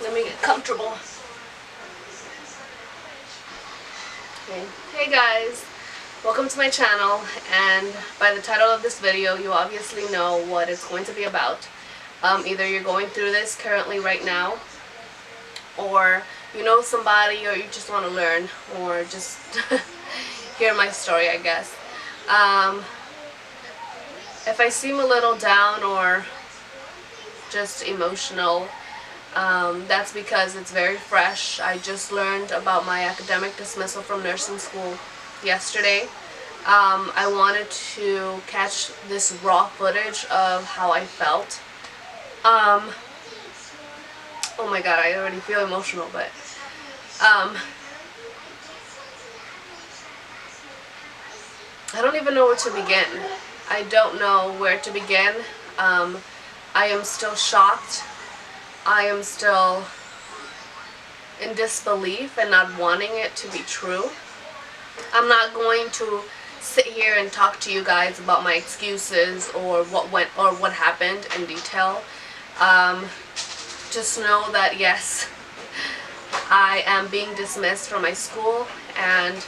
Let me get comfortable. Okay. Hey guys, welcome to my channel, and by the title of this video you obviously know what it's going to be about. Either you're going through this currently right now, or you know somebody, or you just want to learn, or just hear my story, I guess. If I seem a little down or just emotional, that's because it's very fresh. I just learned about my academic dismissal from nursing school yesterday. I wanted to catch this raw footage of how I felt. Oh my god, I already feel emotional, but I don't even know where to begin. I don't know where to begin. I am still shocked. I am still in disbelief and not wanting it to be true. I'm not going to sit here and talk to you guys about my excuses or what happened in detail. Just know that yes, I am being dismissed from my school, and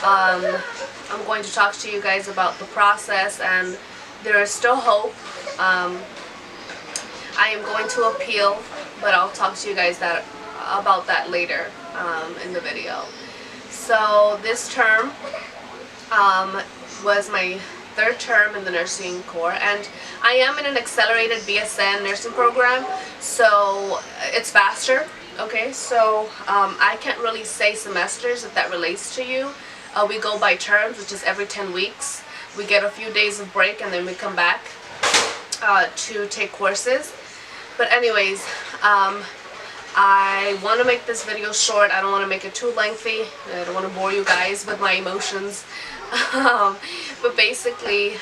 I'm going to talk to you guys about the process, and there is still hope. I am going to appeal, but I'll talk to you guys about that later in the video. So this term was my third term in the nursing corps, and I am in an accelerated BSN nursing program, so it's faster. Okay, so I can't really say semesters if that relates to you. We go by terms, which is every 10 weeks. We get a few days of break and then we come back to take courses. But anyways, I want to make this video short. I don't want to make it too lengthy. I don't want to bore you guys with my emotions. But basically,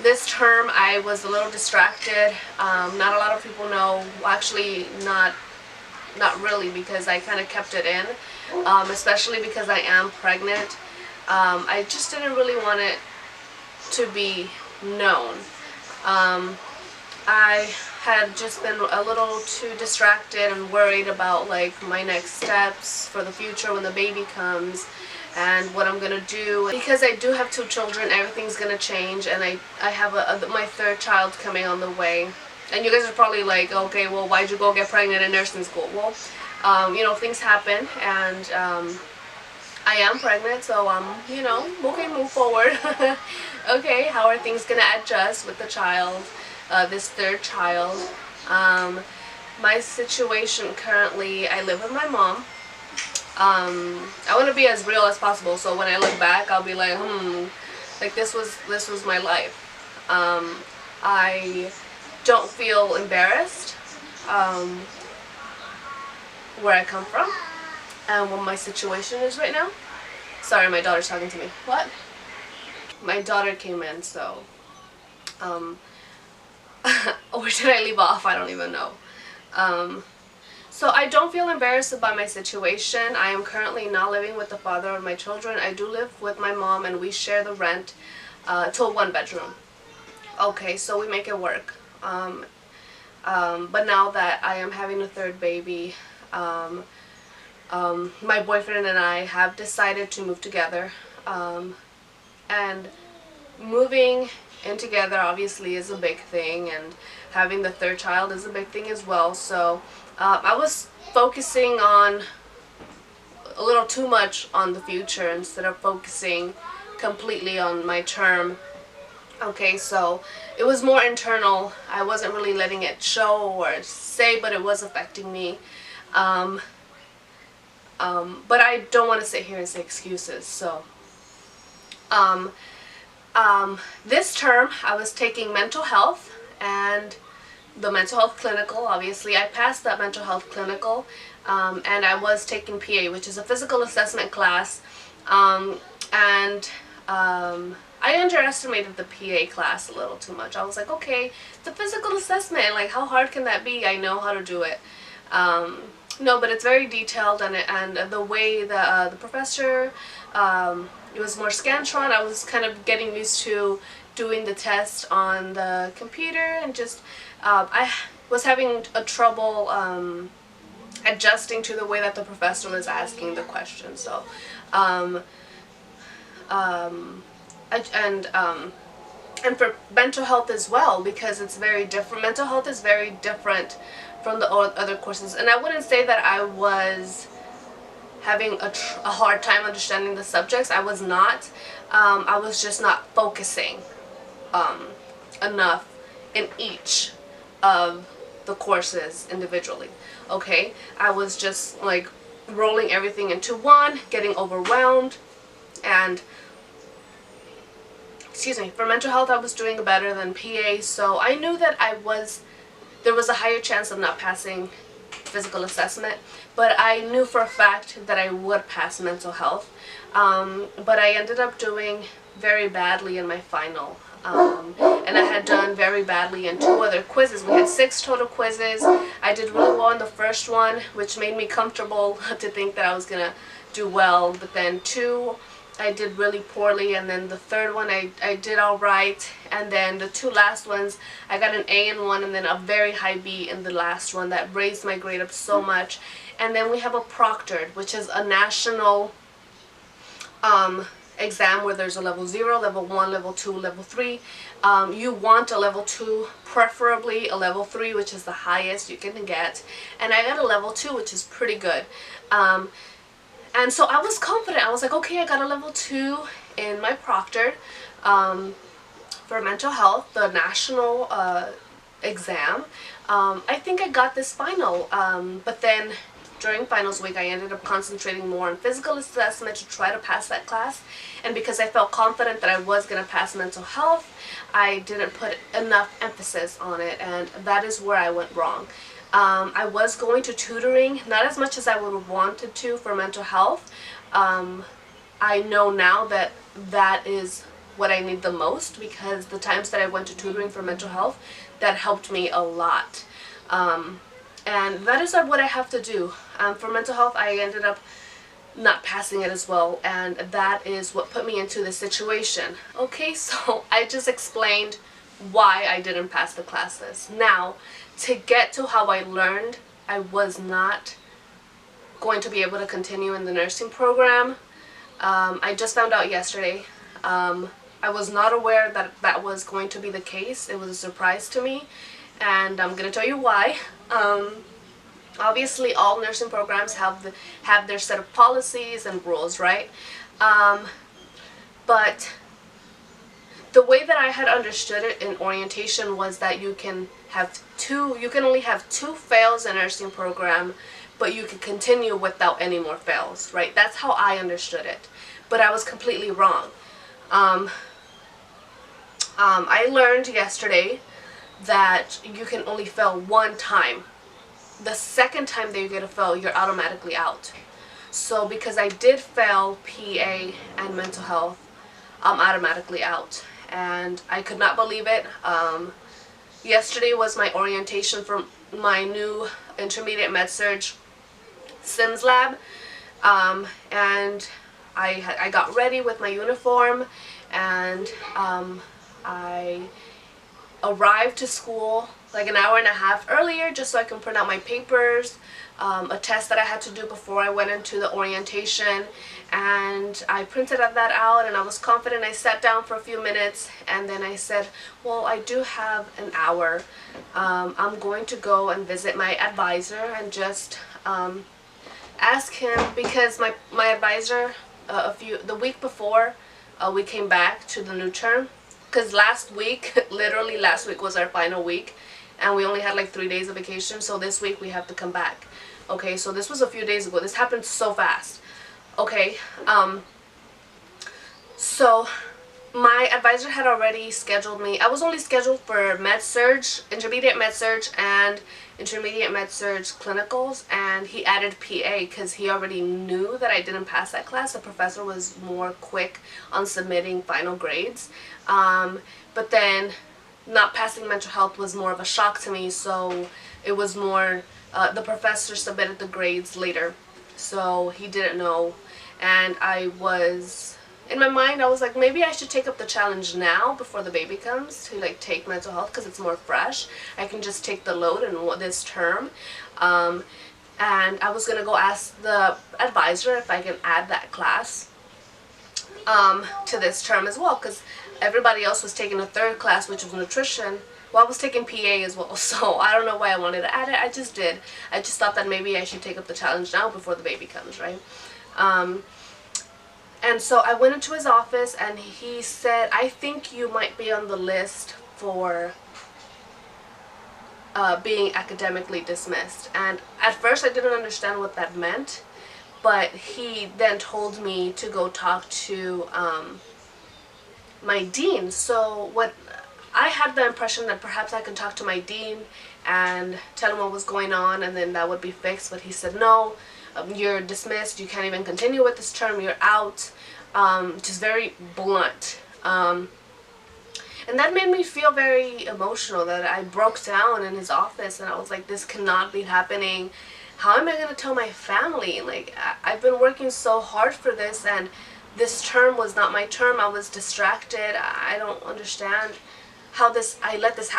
this term I was a little distracted. Not a lot of people know. Actually, not really, because I kind of kept it in. Especially because I am pregnant. I just didn't really want it to be known. I had just been a little too distracted and worried about like my next steps for the future when the baby comes and what I'm gonna do. Because I do have 2 children, everything's gonna change, and I have my 3rd child coming on the way. And you guys are probably like, okay, well, why'd you go get pregnant in nursing school? Well, you know, things happen, and I am pregnant, so you know, okay, move forward. Okay, how are things gonna adjust with the child, this 3rd child? My situation currently, I live with my mom. I want to be as real as possible, so when I look back, I'll be like, like this was my life. I don't feel embarrassed where I come from and what my situation is right now. Sorry, my daughter's talking to me. What? My daughter came in, so where did I leave off? I don't even know. So I don't feel embarrassed about my situation. I am currently not living with the father of my children. I do live with my mom, and we share the rent to a 1-bedroom. Okay, so we make it work. But now that I am having a 3rd baby, my boyfriend and I have decided to move together, and moving in together obviously is a big thing, and having the 3rd child is a big thing as well. So I was focusing on a little too much on the future instead of focusing completely on my term. Okay, so it was more internal. I wasn't really letting it show or say, but it was affecting me. But I don't want to sit here and say excuses. So this term I was taking mental health and the mental health clinical. Obviously I passed that mental health clinical, and I was taking PA, which is a physical assessment class, and I underestimated the PA class a little too much. I was like, okay, it's a physical assessment, like how hard can that be? I know how to do it. No, but it's very detailed, and the way the professor, it was more Scantron. I was kind of getting used to doing the test on the computer, and just I was having a trouble adjusting to the way that the professor was asking the question. So and for mental health as well, because it's very different. Mental health is very different from the other courses, and I wouldn't say that I was having a hard time understanding the subjects. I was not. I was just not focusing enough in each of the courses individually. Okay, I was just like rolling everything into one, getting overwhelmed, and excuse me, for mental health I was doing better than PA, so I knew that there was a higher chance of not passing physical assessment, but I knew for a fact that I would pass mental health. But I ended up doing very badly in my final, and I had done very badly in 2 other quizzes. We had 6 total quizzes. I did really well in the first one, which made me comfortable to think that I was gonna do well, but then 2 I did really poorly, and then the 3rd one I did alright, and then the 2 last ones I got an A in one and then a very high B in the last one. That raised my grade up so much. And then we have a proctored, which is a national exam where there's a level 0, level 1, level 2, level 3. You want a level 2, preferably a level 3, which is the highest you can get, and I got a level 2, which is pretty good. And so I was confident. I was like, okay, I got a level 2 in my proctored for mental health, the national exam. I think I got this final, but then during finals week I ended up concentrating more on physical assessment to try to pass that class, and because I felt confident that I was going to pass mental health, I didn't put enough emphasis on it, and that is where I went wrong. I was going to tutoring, not as much as I would have wanted to for mental health. I know now that that is what I need the most, because the times that I went to tutoring for mental health, that helped me a lot. And that is what I have to do. For mental health, I ended up not passing it as well, and that is what put me into this situation. Okay, so I just explained why I didn't pass the classes. Now, to get to how I learned I was not going to be able to continue in the nursing program, I just found out yesterday. I was not aware that that was going to be the case. It was a surprise to me, and I'm going to tell you why. Obviously, all nursing programs have their set of policies and rules, right? But the way that I had understood it in orientation was that you can only have 2 fails in a nursing program, but you can continue without any more fails, right? That's how I understood it, but I was completely wrong. I learned yesterday that you can only fail 1 time. The second time that you get a fail, you're automatically out. So because I did fail PA and mental health, I'm automatically out, and I could not believe it. Yesterday was my orientation for my new intermediate med-surg Sims lab, and I got ready with my uniform, and I arrived to school like an hour and a half earlier just so I can print out my papers, a test that I had to do before I went into the orientation, and I printed that out, and I was confident. I sat down for a few minutes, and then I said, well, I do have an hour. I'm going to go and visit my advisor and just ask him, because my advisor the week before we came back to the new term, because literally last week was our final week, and we only had like 3 days of vacation, so this week we have to come back. Okay, so this was a few days ago. This happened so fast. Okay, so my advisor had already scheduled me. I was only scheduled for med-surg, intermediate med-surg, and intermediate med-surg clinicals, and he added PA because he already knew that I didn't pass that class. The professor was more quick on submitting final grades, but then not passing mental health was more of a shock to me, so it was more, the professor submitted the grades later, so he didn't know, and I was in my mind I was like, maybe I should take up the challenge now before the baby comes to like take mental health, because it's more fresh. I can just take the load in this term. And I was gonna go ask the advisor if I can add that class to this term as well, because everybody else was taking a third class, which was nutrition. Well, I was taking PA as well, so I don't know why I wanted to add it. I just did. I just thought that maybe I should take up the challenge now before the baby comes, right? And so I went into his office, and he said, I think you might be on the list for being academically dismissed. And at first I didn't understand what that meant, but he then told me to go talk to my dean. So what I had the impression that perhaps I could talk to my dean and tell him what was going on, and then that would be fixed. But he said, no, you're dismissed, you can't even continue with this term, you're out. Just very blunt. And that made me feel very emotional, that I broke down in his office, and I was like, this cannot be happening. How am I going to tell my family? Like, I've been working so hard for this, and this term was not my term. I was distracted. I don't understand how I let this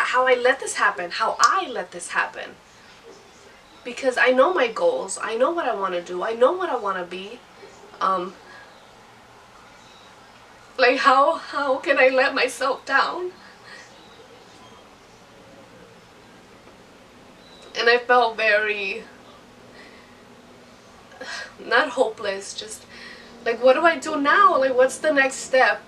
happen. Because I know my goals. I know what I want to do. I know what I want to be. Like, how can I let myself down? And I felt very, not hopeless, just like, what do I do now? Like, what's the next step?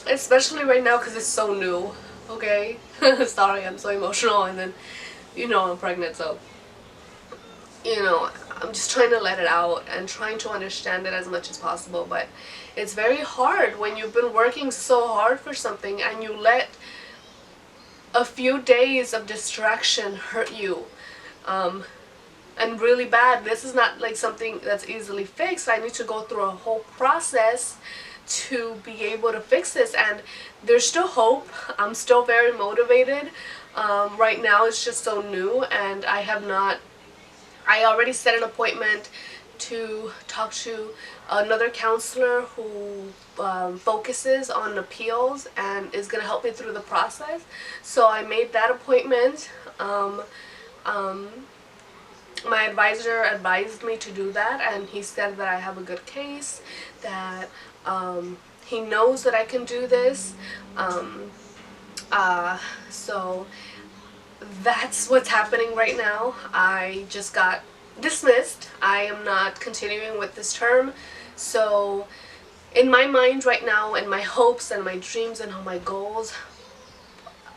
Especially right now, because it's so new, okay? Sorry, I'm so emotional, and then, you know, I'm pregnant, so, you know, I'm just trying to let it out and trying to understand it as much as possible. But it's very hard when you've been working so hard for something and you let a few days of distraction hurt you, and really bad. This is not like something that's easily fixed. I need to go through a whole process to be able to fix this, and there's still hope. I'm still very motivated. Right now it's just so new, and I already set an appointment to talk to another counselor who focuses on appeals and is going to help me through the process. So I made that appointment. My advisor advised me to do that, and he said that I have a good case, that he knows that I can do this. So that's what's happening right now. I just got dismissed. I am not continuing with this term. So in my mind right now, and my hopes and my dreams and all my goals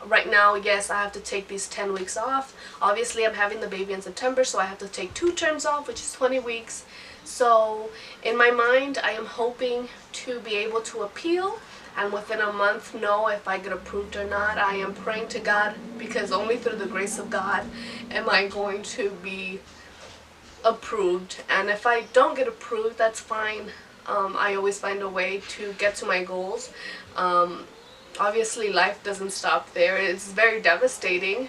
right now, yes, I have to take these 10 weeks off. Obviously I'm having the baby in September, so I have to take 2 terms off, which is 20 weeks. So in my mind, I am hoping to be able to appeal, and within a month know if I get approved or not. I am praying to God, because only through the grace of God am I going to be approved. And if I don't get approved, that's fine. I always find a way to get to my goals. Obviously life doesn't stop there. It's very devastating.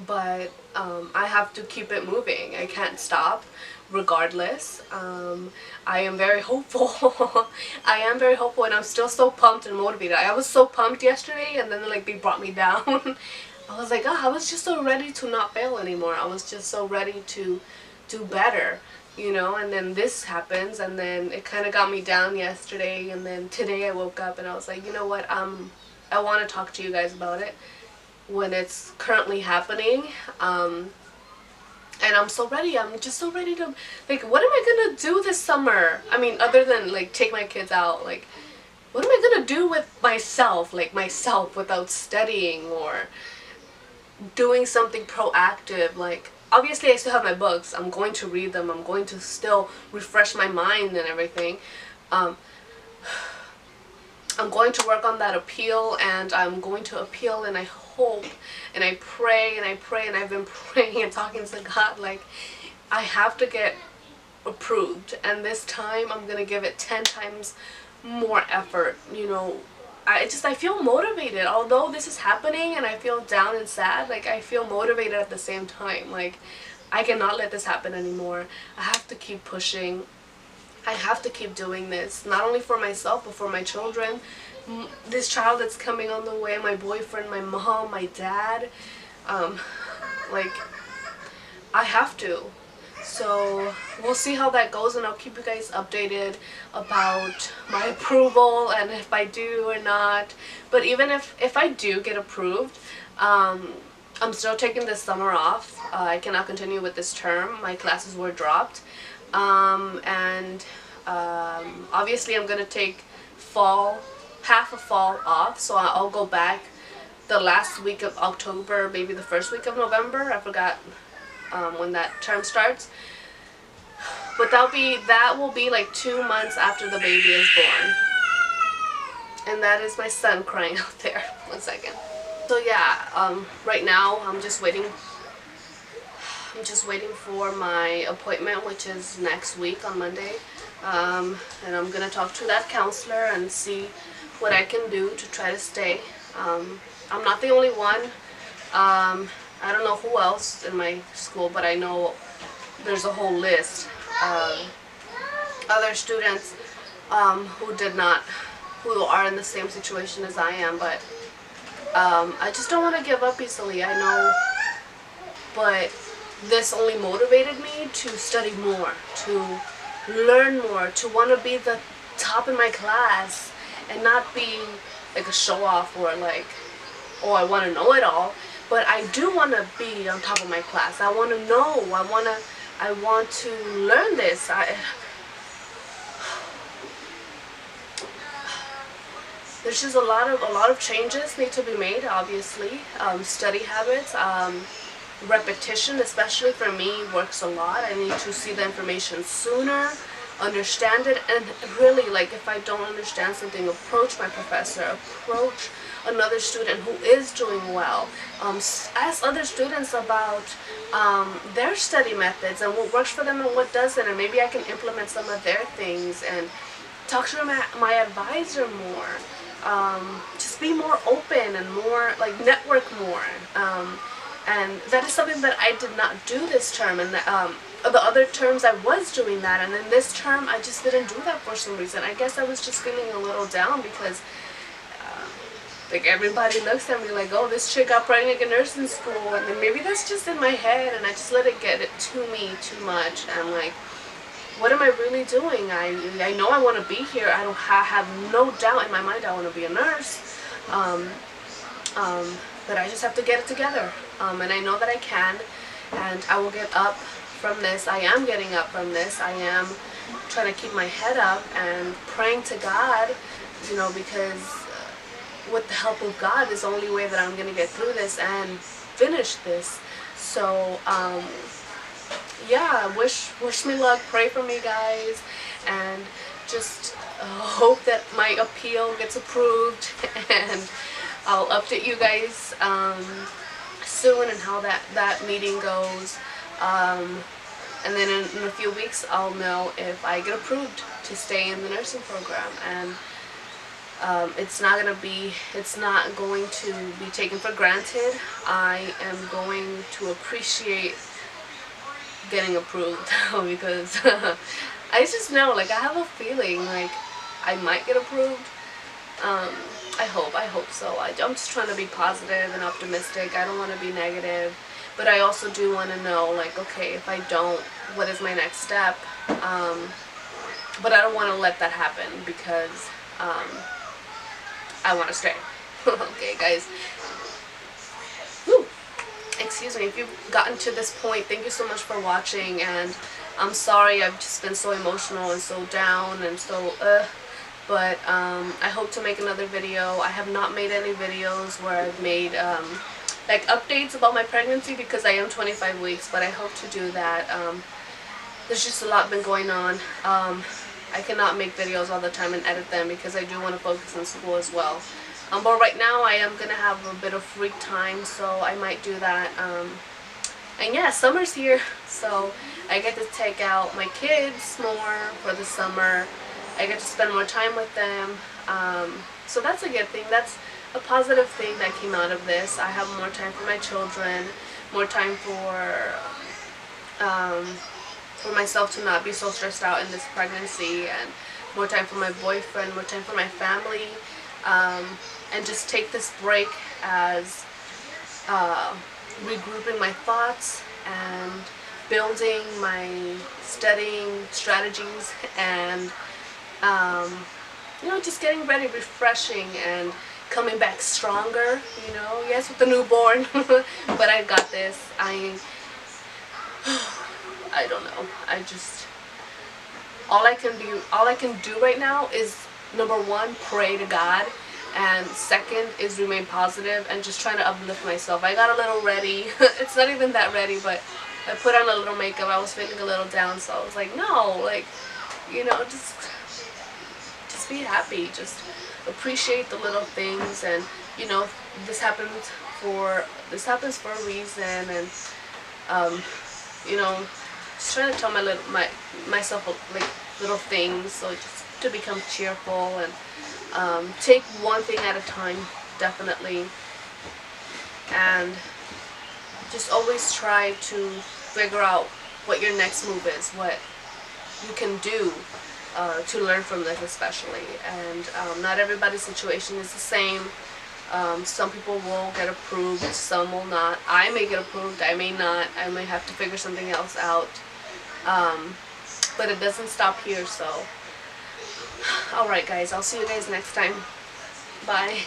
But I have to keep it moving. I can't stop regardless. I am very hopeful. I am very hopeful, and I'm still so pumped and motivated. I was so pumped yesterday, and then like they brought me down. I was like, oh, I was just so ready to not fail anymore. I was just so ready to do better, you know. And then this happens, and then it kind of got me down yesterday, and then today I woke up and I was like, you know what, I want to talk to you guys about it when it's currently happening. And I'm so ready. I'm just so ready to, like, what am I gonna do this summer? I mean, other than like take my kids out, like, what am I gonna do with myself, like myself, without studying or doing something proactive? Like, obviously I still have my books. I'm going to read them. I'm going to still refresh my mind and everything. I'm going to work on that appeal, and I'm going to appeal, and I hope and I pray and I pray, and I've been praying and talking to God, like, I have to get approved, and this time I'm gonna give it 10 times more effort, you know. I feel motivated. Although this is happening and I feel down and sad, like, I feel motivated at the same time. Like, I cannot let this happen anymore. I have to keep pushing. I have to keep doing this, not only for myself, but for my children. This child that's coming on the way, my boyfriend, my mom, my dad. Like, I have to. So we'll see how that goes, and I'll keep you guys updated about my approval and if I do or not. But even if I do get approved, I'm still taking this summer off. I cannot continue with this term. My classes were dropped. Obviously I'm gonna take half of fall off, so I'll go back the last week of October, maybe the first week of November. I forgot when that term starts, but that will be like 2 months after the baby is born. And that is my son crying out there. One second. So yeah, right now I'm just waiting for my appointment, which is next week on Monday. And I'm gonna talk to that counselor and see what I can do to try to stay. I'm not the only one. I don't know who else in my school, but I know there's a whole list of other students who are in the same situation as I am. But I just don't want to give up easily, I know. But this only motivated me to study more, to learn more, to want to be the top in my class and not be like a show-off or like, oh, I want to know it all. But I do want to be on top of my class. I want to know. I want to learn this. There's just a lot of changes need to be made. Obviously, study habits, repetition, especially for me, works a lot. I need to see the information sooner, understand it, and really, like, if I don't understand something, approach my professor, approach another student who is doing well. Ask other students about their study methods and what works for them and what doesn't, and maybe I can implement some of their things. And talk to my advisor more. Just be more open and more, like, network more. And that is something that I did not do this term, and the other terms I was doing that, and then this term I just didn't do that for some reason. I guess I was just feeling a little down because like, everybody looks at me like, oh, this chick got pregnant in nursing school, and then maybe that's just in my head, and I just let it get it to me too much. And I'm like, what am I really doing? I know I want to be here. I have no doubt in my mind I want to be a nurse, but I just have to get it together, and I know that I can, and I will get up from this. I am getting up from this. I am trying to keep my head up and praying to God, you know, because with the help of God is the only way that I'm going to get through this and finish this. So, yeah, wish me luck, pray for me, guys, and just hope that my appeal gets approved, and I'll update you guys soon and how that meeting goes, and then in a few weeks I'll know if I get approved to stay in the nursing program. And it's not going to be taken for granted. I am going to appreciate getting approved because I just know, like, I have a feeling like I might get approved. I hope so. I'm just trying to be positive and optimistic. I don't want to be negative, but I also do want to know, like, okay, if I don't, what is my next step? But I don't want to let that happen because I want to stay. Okay, guys. Whew. Excuse me, if you've gotten to this point, thank you so much for watching, and I'm sorry I've just been so emotional and so down and so but I hope to make another video. I have not made any videos where I've made like updates about my pregnancy because I am 25 weeks, but I hope to do that. There's just a lot been going on. I cannot make videos all the time and edit them because I do want to focus on school as well. But right now I am going to have a bit of free time, so I might do that. And yeah, summer's here, so I get to take out my kids more for the summer. I get to spend more time with them. So that's a good thing. That's a positive thing that came out of this. I have more time for my children, more time for for myself to not be so stressed out in this pregnancy, and more time for my boyfriend, more time for my family, and just take this break as regrouping my thoughts and building my studying strategies, and just getting ready, refreshing, and coming back stronger, yes, with the newborn. But I got this. I don't know. All I can do right now is, number one, pray to God, and second is remain positive and just trying to uplift myself. I got a little ready. It's not even that ready, but I put on a little makeup. I was feeling a little down, so I was like, no, like, just be happy. Just appreciate the little things, and this happens for a reason, and just trying to tell myself like little things, so just to become cheerful, and take one thing at a time, definitely, and just always try to figure out what your next move is, what you can do to learn from this, especially. And not everybody's situation is the same. Some people will get approved, some will not. I may get approved, I may not. I may have to figure something else out. But it doesn't stop here, so. Alright guys, I'll see you guys next time. Bye.